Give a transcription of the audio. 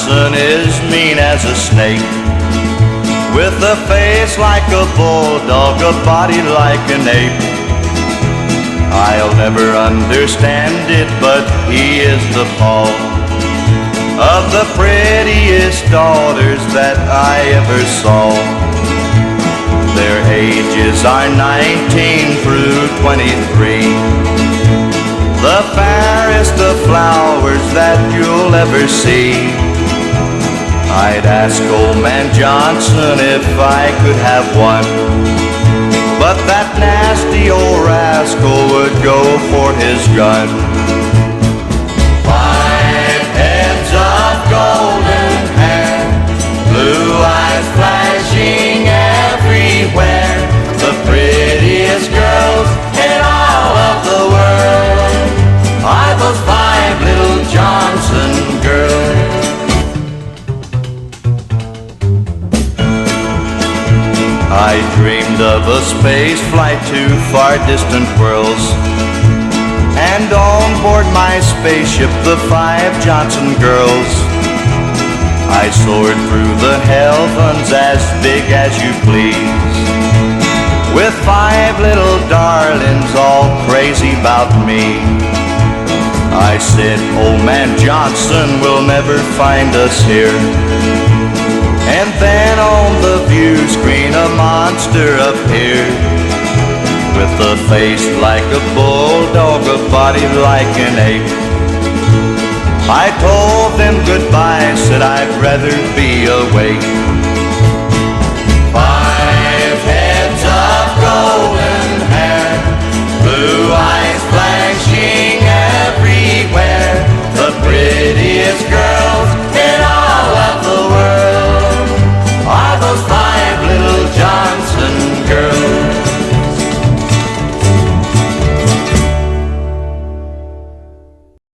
Johnson is mean as a snake, with a face like a bulldog, a body like an ape. I'll never understand it, but he is the fault of the prettiest daughters that I ever saw. Their ages are 19 through 23, the fairest of flowers that you'll ever see. I'd ask old man Johnson if I could have one, but that nasty old rascal would go for his gun. 5 heads of golden hair, blue eyes flashing everywhere, the prettiest girls in all of the world are those 5 little Johnson girls. I dreamed of a space flight to far distant worlds, and on board my spaceship the 5 Johnson girls. I soared through the heavens as big as you please, with 5 little darlings all crazy about me. I said, old man Johnson will never find us here. And then on the view screen a monster appeared, with a face like a bulldog, a body like an ape. I told them goodbye, said I'd rather be awake.